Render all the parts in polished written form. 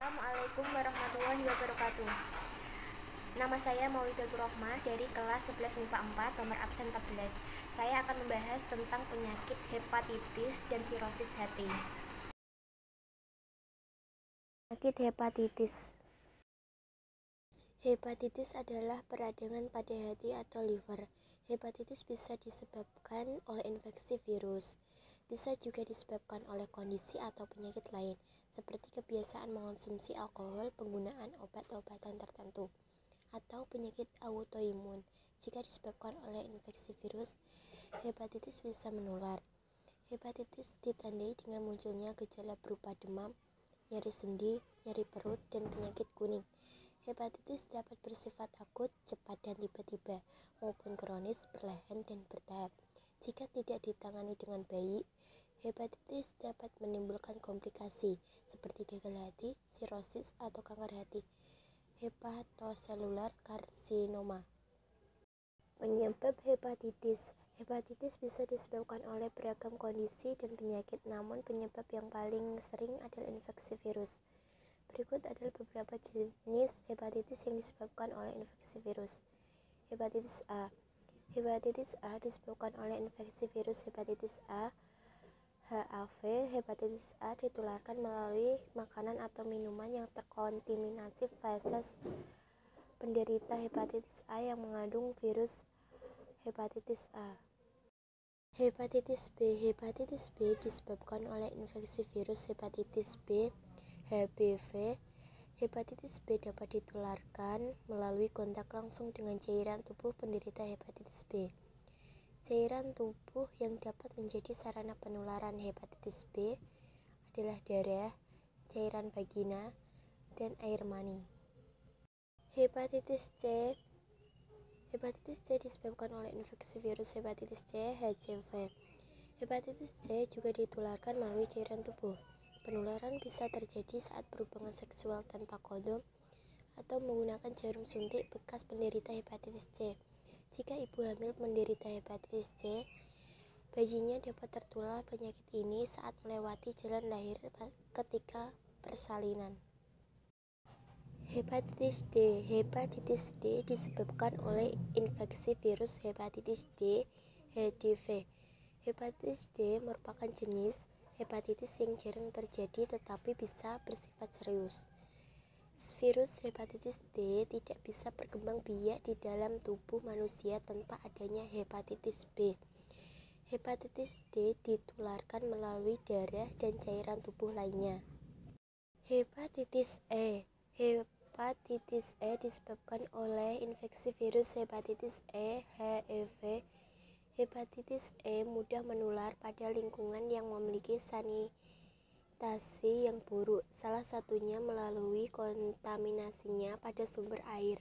Assalamualaikum warahmatullahi wabarakatuh. Nama saya Maulidatul Rohmah dari kelas 11 MIPA 4, nomor absen 14. Saya akan membahas tentang penyakit hepatitis dan sirosis hati. Penyakit hepatitis. Hepatitis adalah peradangan pada hati atau liver. Hepatitis bisa disebabkan oleh infeksi virus. Bisa juga disebabkan oleh kondisi atau penyakit lain, seperti kebiasaan mengonsumsi alkohol, penggunaan obat-obatan tertentu, atau penyakit autoimun. Jika disebabkan oleh infeksi virus, hepatitis bisa menular. Hepatitis ditandai dengan munculnya gejala berupa demam, nyeri sendi, nyeri perut, dan penyakit kuning. Hepatitis dapat bersifat akut, cepat dan tiba-tiba, maupun kronis, perlahan dan bertahap. Jika tidak ditangani dengan baik, hepatitis dapat menimbulkan komplikasi seperti gagal hati, sirosis, atau kanker hati, hepatoselular karsinoma. Penyebab hepatitis. Hepatitis bisa disebabkan oleh beragam kondisi dan penyakit, namun penyebab yang paling sering adalah infeksi virus. Berikut adalah beberapa jenis hepatitis yang disebabkan oleh infeksi virus. Hepatitis A. Hepatitis A disebabkan oleh infeksi virus hepatitis A, HAV. Hepatitis A ditularkan melalui makanan atau minuman yang terkontaminasi feses penderita hepatitis A yang mengandung virus hepatitis A. Hepatitis B. Hepatitis B disebabkan oleh infeksi virus hepatitis B, HBV. Hepatitis B dapat ditularkan melalui kontak langsung dengan cairan tubuh penderita hepatitis B. Cairan tubuh yang dapat menjadi sarana penularan hepatitis B adalah darah, cairan vagina, dan air mani. Hepatitis C. Hepatitis C disebabkan oleh infeksi virus hepatitis C, HCV. Hepatitis C juga ditularkan melalui cairan tubuh. Penularan bisa terjadi saat berhubungan seksual tanpa kondom atau menggunakan jarum suntik bekas penderita hepatitis C. Jika ibu hamil menderita hepatitis C, bayinya dapat tertular penyakit ini saat melewati jalan lahir ketika persalinan. Hepatitis D. Hepatitis D disebabkan oleh infeksi virus hepatitis D, HDV. Hepatitis D merupakan jenis hepatitis yang jarang terjadi tetapi bisa bersifat serius. Virus hepatitis D tidak bisa berkembang biak di dalam tubuh manusia tanpa adanya hepatitis B. Hepatitis D ditularkan melalui darah dan cairan tubuh lainnya. Hepatitis E. Hepatitis E disebabkan oleh infeksi virus hepatitis E, HEV. Hepatitis E mudah menular pada lingkungan yang memiliki sanitasi yang buruk, salah satunya melalui kontaminasinya pada sumber air.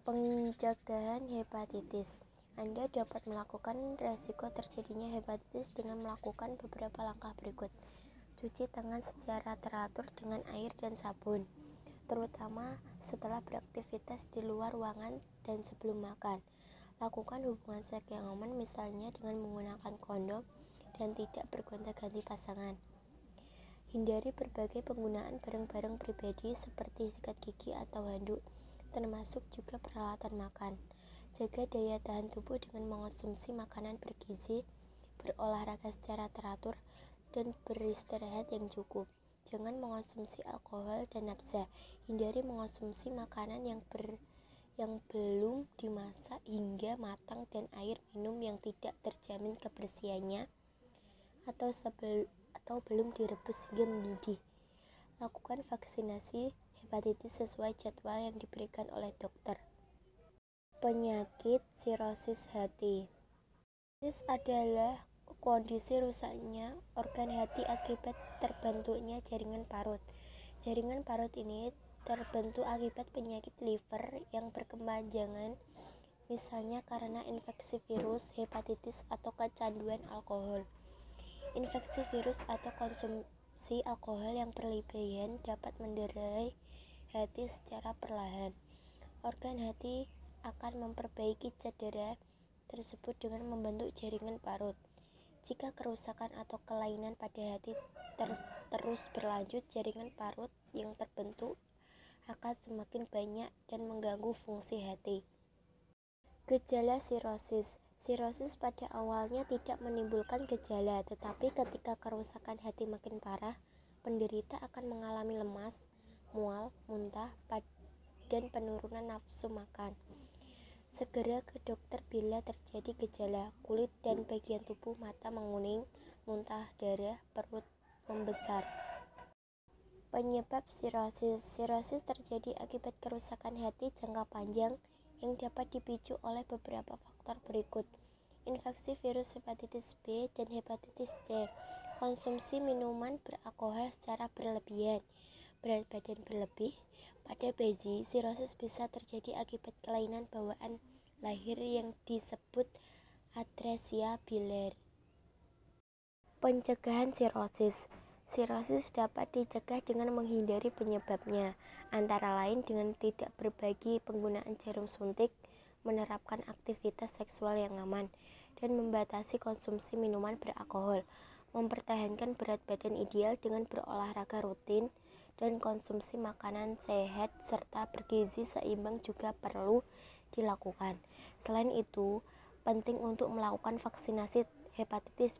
Pencegahan hepatitis. Anda dapat melakukan resiko terjadinya hepatitis dengan melakukan beberapa langkah berikut. Cuci tangan secara teratur dengan air dan sabun, terutama setelah beraktivitas di luar ruangan dan sebelum makan. Lakukan hubungan seks yang aman, misalnya dengan menggunakan kondom dan tidak bergonta-ganti pasangan. Hindari berbagai penggunaan barang-barang pribadi seperti sikat gigi atau handuk, termasuk juga peralatan makan. Jaga daya tahan tubuh dengan mengonsumsi makanan bergizi, berolahraga secara teratur, dan beristirahat yang cukup. Jangan mengonsumsi alkohol dan nafsa. Hindari mengonsumsi makanan yang belum dimasak hingga matang dan air minum yang tidak terjamin kebersihannya atau belum direbus hingga mendidih. Lakukan vaksinasi hepatitis sesuai jadwal yang diberikan oleh dokter. Penyakit sirosis hati. Sirosis adalah kondisi rusaknya organ hati akibat terbentuknya jaringan parut. Jaringan parut ini terbentuk akibat penyakit liver yang berkepanjangan, misalnya karena infeksi virus, hepatitis, atau kecanduan alkohol. Infeksi virus atau konsumsi alkohol yang berlebihan dapat menderai hati secara perlahan. Organ hati akan memperbaiki cedera tersebut dengan membentuk jaringan parut. Jika kerusakan atau kelainan pada hati terus berlanjut, jaringan parut yang terbentuk akan semakin banyak dan mengganggu fungsi hati. Gejala sirosis. Sirosis pada awalnya tidak menimbulkan gejala, tetapi ketika kerusakan hati makin parah, penderita akan mengalami lemas, mual, muntah, dan penurunan nafsu makan. Segera ke dokter bila terjadi gejala kulit dan bagian tubuh mata menguning, muntah darah, perut membesar. Penyebab sirosis. Sirosis terjadi akibat kerusakan hati jangka panjang yang dapat dipicu oleh beberapa faktor berikut: infeksi virus hepatitis B dan hepatitis C, konsumsi minuman beralkohol secara berlebihan, berat badan berlebih. Pada bayi, sirosis bisa terjadi akibat kelainan bawaan lahir yang disebut atresia biliar. Pencegahan sirosis. Sirosis dapat dicegah dengan menghindari penyebabnya, antara lain dengan tidak berbagi penggunaan jarum suntik, menerapkan aktivitas seksual yang aman, dan membatasi konsumsi minuman beralkohol, mempertahankan berat badan ideal dengan berolahraga rutin, dan konsumsi makanan sehat serta bergizi seimbang juga perlu dilakukan. Selain itu, penting untuk melakukan vaksinasi hepatitis